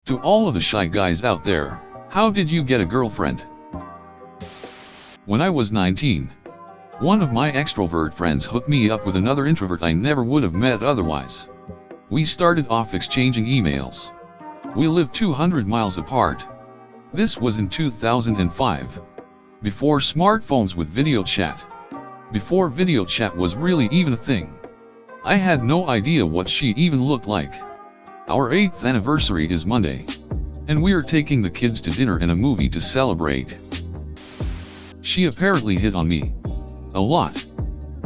To all of the shy guys out there, how did you get a girlfriend? When I was 19, one of my extrovert friends hooked me up with another introvert I never would have met otherwise. We started off exchanging emails. We lived 200 miles apart. This was in 2005. Before smartphones with video chat. Before video chat was really even a thing. I had no idea what she even looked like. Our 8th anniversary is Monday, and we're taking the kids to dinner and a movie to celebrate. She apparently hit on me a lot,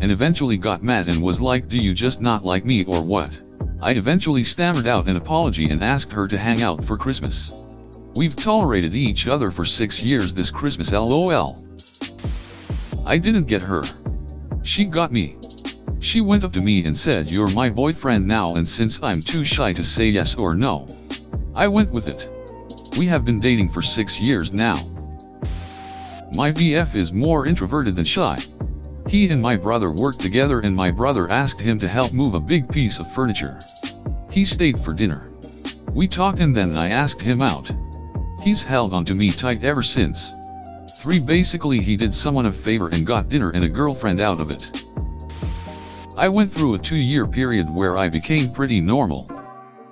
and eventually got mad and was like, "Do you just not like me or what?" I eventually stammered out an apology and asked her to hang out for Christmas. We've tolerated each other for 6 years this Christmas, LOL. I didn't get her. She got me. She went up to me and said, "You're my boyfriend now," and since I'm too shy to say yes or no, I went with it. We have been dating for 6 years now. My BF is more introverted than shy. He and my brother worked together and my brother asked him to help move a big piece of furniture. He stayed for dinner. We talked and then I asked him out. He's held on to me tight ever since. 3 Basically he did someone a favor and got dinner and a girlfriend out of it. I went through a 2-year period where I became pretty normal.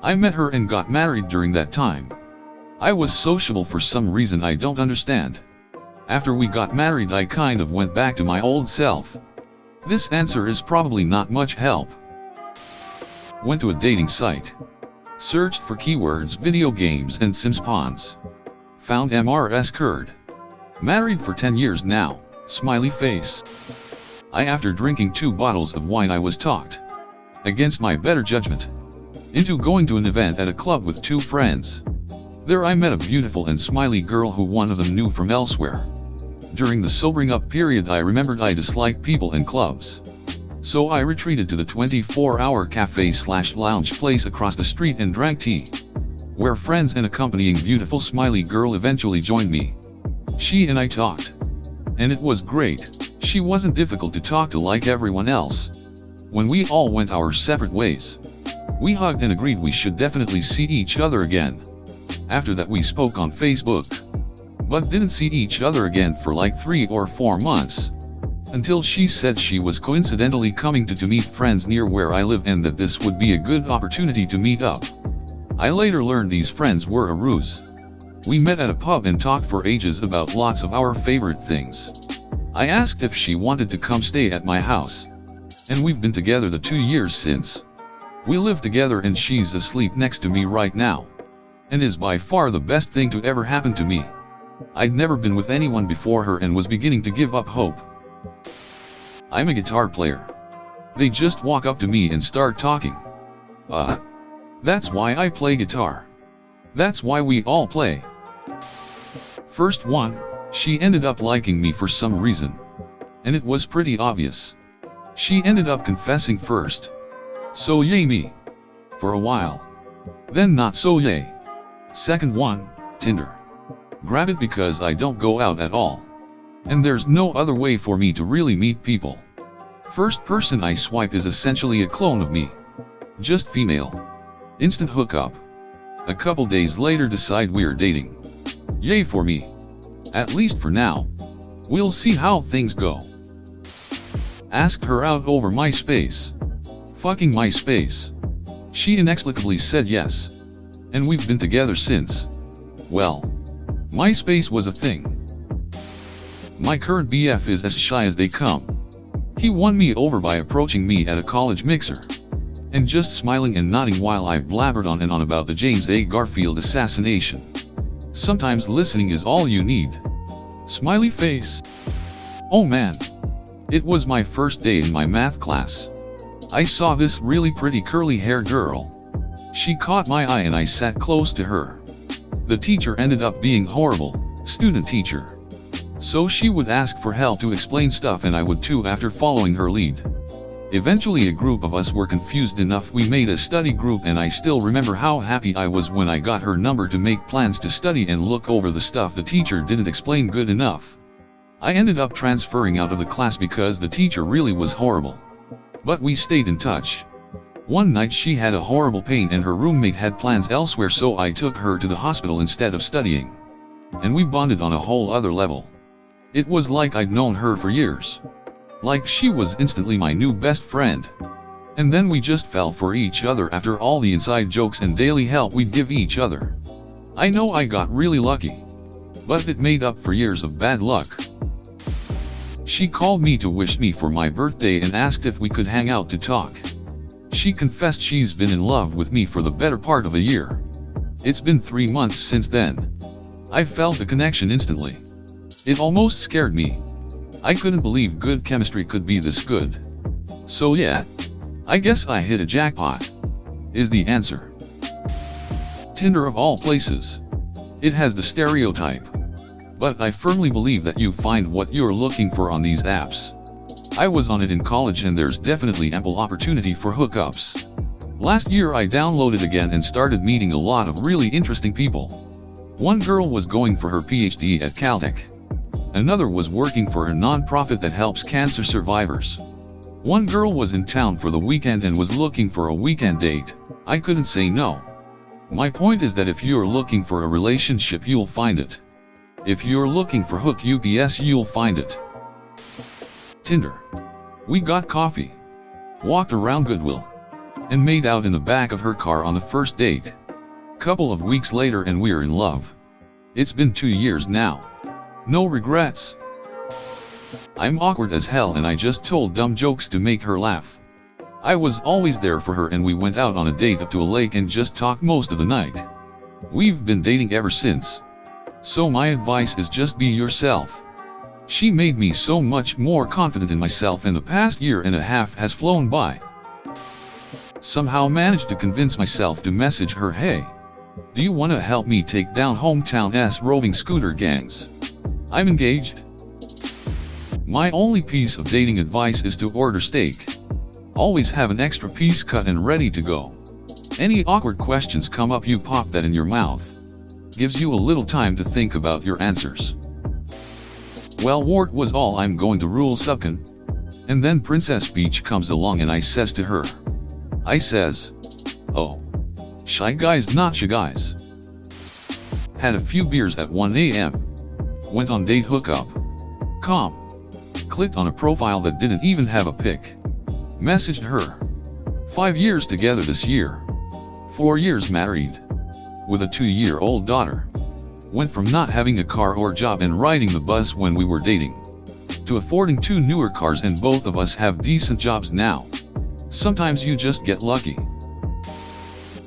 I met her and got married during that time. I was sociable for some reason I don't understand. After we got married I kind of went back to my old self. This answer is probably not much help. Went to a dating site. Searched for keywords video games and Sims pawns. Found AskReddit. Married for 10 years now, smiley face. After drinking 2 bottles of wine I was talked, against my better judgment, into going to an event at a club with 2 friends. There I met a beautiful and smiley girl who one of them knew from elsewhere. During the sobering up period I remembered I disliked people in clubs. So I retreated to the 24-hour cafe/lounge place across the street and drank tea, where friends and accompanying beautiful smiley girl eventually joined me. She and I talked, and it was great. She wasn't difficult to talk to like everyone else. When we all went our separate ways, we hugged and agreed we should definitely see each other again. After that we spoke on Facebook, but didn't see each other again for like 3 or 4 months. Until she said she was coincidentally coming to meet friends near where I live and that this would be a good opportunity to meet up. I later learned these friends were a ruse. We met at a pub and talked for ages about lots of our favorite things. I asked if she wanted to come stay at my house, and we've been together the 2 years since. We live together and she's asleep next to me right now, and is by far the best thing to ever happen to me. I'd never been with anyone before her and was beginning to give up hope. I'm a guitar player. They just walk up to me and start talking. That's why I play guitar. That's why we all play. First one, she ended up liking me for some reason, and it was pretty obvious. She ended up confessing first. So yay me. For a while. Then not so yay. Second one, Tinder. Grab it because I don't go out at all. And there's no other way for me to really meet people. First person I swipe is essentially a clone of me. Just female. Instant hookup. A couple days later decide we're dating. Yay for me. At least for now. We'll see how things go. Asked her out over MySpace. Fucking MySpace. She inexplicably said yes. And we've been together since. Well, MySpace was a thing. My current BF is as shy as they come. He won me over by approaching me at a college mixer, and just smiling and nodding while I blabbered on and on about the James A. Garfield assassination. Sometimes listening is all you need. Smiley face. Oh man. It was my first day in my math class. I saw this really pretty curly-haired girl. She caught my eye and I sat close to her. The teacher ended up being horrible, student teacher. So she would ask for help to explain stuff and I would too after following her lead. Eventually a group of us were confused enough we made a study group and I still remember how happy I was when I got her number to make plans to study and look over the stuff the teacher didn't explain good enough. I ended up transferring out of the class because the teacher really was horrible. But we stayed in touch. One night she had a horrible pain and her roommate had plans elsewhere, so I took her to the hospital instead of studying. And we bonded on a whole other level. It was like I'd known her for years. Like she was instantly my new best friend. And then we just fell for each other after all the inside jokes and daily help we'd give each other. I know I got really lucky. But it made up for years of bad luck. She called me to wish me for my birthday and asked if we could hang out to talk. She confessed she's been in love with me for the better part of a year. It's been 3 months since then. I felt the connection instantly. It almost scared me. I couldn't believe good chemistry could be this good. So yeah, I guess I hit a jackpot, is the answer. Tinder of all places. It has the stereotype. But I firmly believe that you find what you're looking for on these apps. I was on it in college and there's definitely ample opportunity for hookups. Last year I downloaded again and started meeting a lot of really interesting people. One girl was going for her PhD at Caltech. Another was working for a non-profit that helps cancer survivors. One girl was in town for the weekend and was looking for a weekend date. I couldn't say no. My point is that if you're looking for a relationship, you'll find it. If you're looking for hookups, you'll find it. Tinder. We got coffee, walked around Goodwill, and made out in the back of her car on the first date. Couple of weeks later and we're in love. It's been 2 years now. No regrets. I'm awkward as hell and I just told dumb jokes to make her laugh. I was always there for her and we went out on a date up to a lake and just talked most of the night. We've been dating ever since. So my advice is just be yourself. She made me so much more confident in myself, and the past year and a half has flown by. Somehow managed to convince myself to message her, hey, do you want to help me take down hometown's roving scooter gangs? I'm engaged. My only piece of dating advice is to order steak. Always have an extra piece cut and ready to go. Any awkward questions come up, you pop that in your mouth. Gives you a little time to think about your answers. Well, Wart was all I'm going to rule suckin'. And then Princess Peach comes along and I says to her. I says, oh, shy guys not shy guys. Had a few beers at 1 a.m. Went on date hookup. Clicked on a profile that didn't even have a pic. Messaged her. 5 years together this year. 4 years married. With a 2-year-old daughter. Went from not having a car or job and riding the bus when we were dating, to affording 2 newer cars, and both of us have decent jobs now. Sometimes you just get lucky.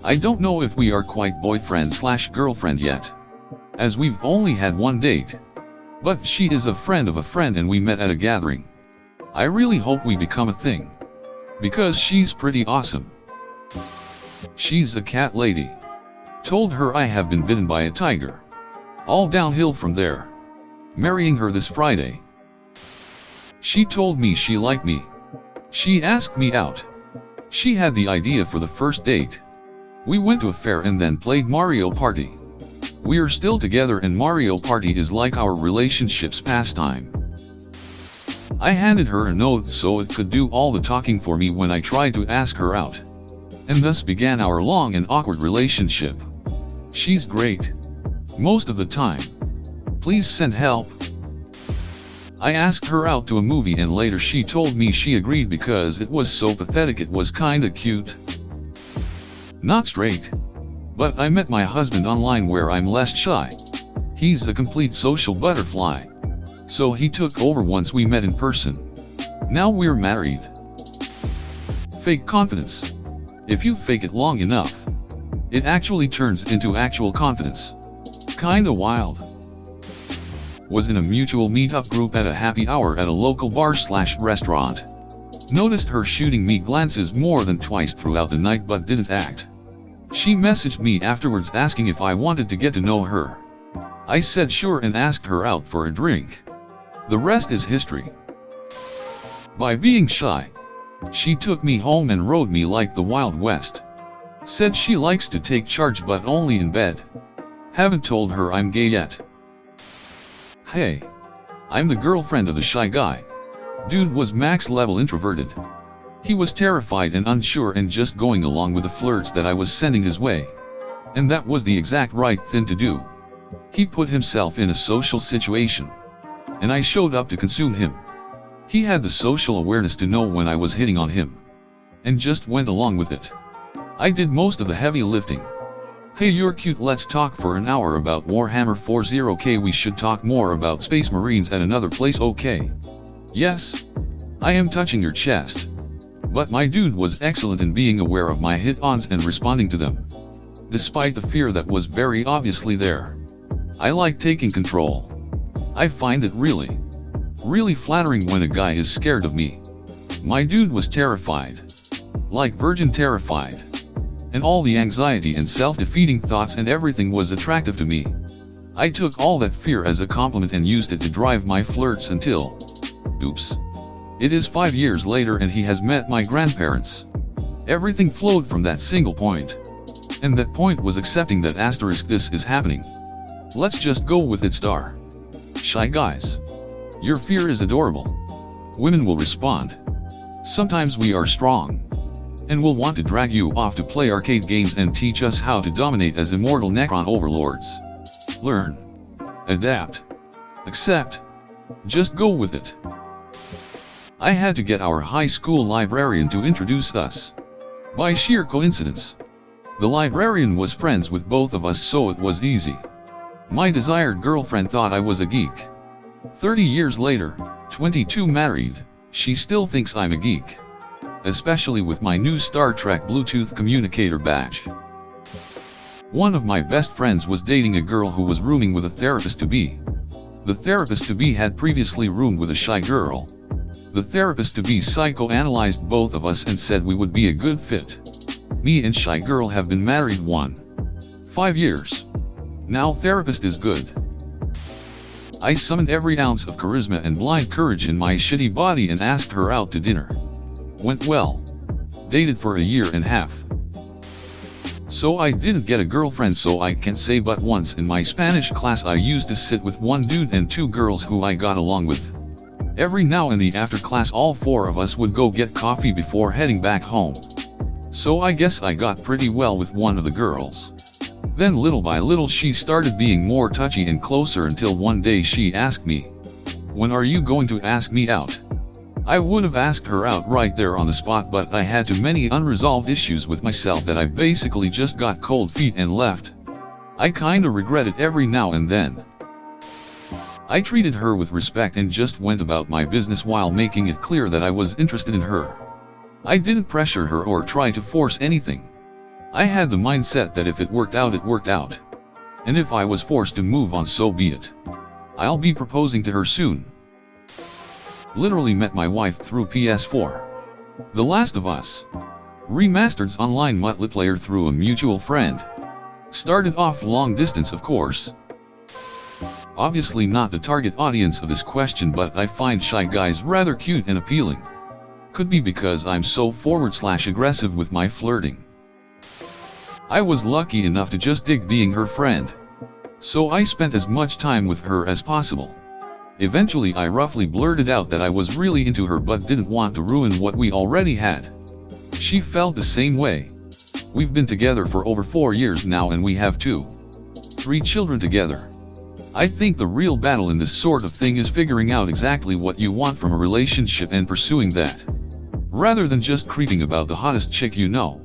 I don't know if we are quite boyfriend/girlfriend yet, as we've only had 1 date. But she is a friend of a friend and we met at a gathering. I really hope we become a thing. Because she's pretty awesome. She's a cat lady. Told her I have been bitten by a tiger. All downhill from there. Marrying her this Friday. She told me she liked me. She asked me out. She had the idea for the first date. We went to a fair and then played Mario Party. We're still together and Mario Party is like our relationship's pastime. I handed her a note so it could do all the talking for me when I tried to ask her out. And thus began our long and awkward relationship. She's great. Most of the time. Please send help. I asked her out to a movie and later she told me she agreed because it was so pathetic, it was kinda cute. Not straight. But I met my husband online where I'm less shy. He's a complete social butterfly. So he took over once we met in person. Now we're married. Fake confidence. If you fake it long enough, it actually turns into actual confidence. Kinda wild. Was in a mutual meetup group at a happy hour at a local bar/restaurant. Noticed her shooting me glances more than twice throughout the night but didn't act. She messaged me afterwards asking if I wanted to get to know her. I said sure and asked her out for a drink. The rest is history. By being shy, she took me home and rode me like the Wild West. Said she likes to take charge but only in bed. Haven't told her I'm gay yet. Hey, I'm the girlfriend of the shy guy. Dude was max level introverted. He was terrified and unsure and just going along with the flirts that I was sending his way. And that was the exact right thing to do. He put himself in a social situation. And I showed up to consume him. He had the social awareness to know when I was hitting on him. And just went along with it. I did most of the heavy lifting. Hey, you're cute, let's talk for an hour about Warhammer 40k. We should talk more about Space Marines at another place, okay? Yes. I am touching your chest. But my dude was excellent in being aware of my hit-ons and responding to them. Despite the fear that was very obviously there. I like taking control. I find it really flattering when a guy is scared of me. My dude was terrified. Like virgin terrified. And all the anxiety and self-defeating thoughts and everything was attractive to me. I took all that fear as a compliment and used it to drive my flirts until... Oops. It is 5 years later and he has met my grandparents. Everything flowed from that single point. And that point was accepting that this is happening. Let's just go with it, star. Shy guys. Your fear is adorable. Women will respond. Sometimes we are strong. And will want to drag you off to play arcade games and teach us how to dominate as immortal Necron overlords. Learn. Adapt. Accept. Just go with it. I had to get our high school librarian to introduce us. By sheer coincidence. The librarian was friends with both of us, so it was easy. My desired girlfriend thought I was a geek. 30 years later, 22 married, she still thinks I'm a geek. Especially with my new Star Trek Bluetooth communicator badge. One of my best friends was dating a girl who was rooming with a therapist-to-be. The therapist-to-be had previously roomed with a shy girl. The therapist-to-be psychoanalyzed both of us and said we would be a good fit. Me and shy girl have been married 5 years. Now therapist is good. I summoned every ounce of charisma and blind courage in my shitty body and asked her out to dinner. Went well. Dated for a year and a half. So I didn't get a girlfriend, so I can't say, but once in my Spanish class I used to sit with one dude and 2 girls who I got along with. Every now and then after class all 4 of us would go get coffee before heading back home. So I guess I got pretty well with one of the girls. Then little by little she started being more touchy and closer until one day she asked me, "When are you going to ask me out?" I would have asked her out right there on the spot, but I had too many unresolved issues with myself that I basically just got cold feet and left. I kinda regret it every now and then. I treated her with respect and just went about my business while making it clear that I was interested in her. I didn't pressure her or try to force anything. I had the mindset that if it worked out, it worked out. And if I was forced to move on, so be it. I'll be proposing to her soon. Literally met my wife through PS4. The Last of Us. Remastered's online multiplayer through a mutual friend. Started off long distance, of course. Obviously not the target audience of this question, but I find shy guys rather cute and appealing. Could be because I'm so /aggressive with my flirting. I was lucky enough to just dig being her friend. So I spent as much time with her as possible. Eventually I roughly blurted out that I was really into her but didn't want to ruin what we already had. She felt the same way. We've been together for over 4 years now and we have 3 children together. I think the real battle in this sort of thing is figuring out exactly what you want from a relationship and pursuing that. Rather than just creeping about the hottest chick you know.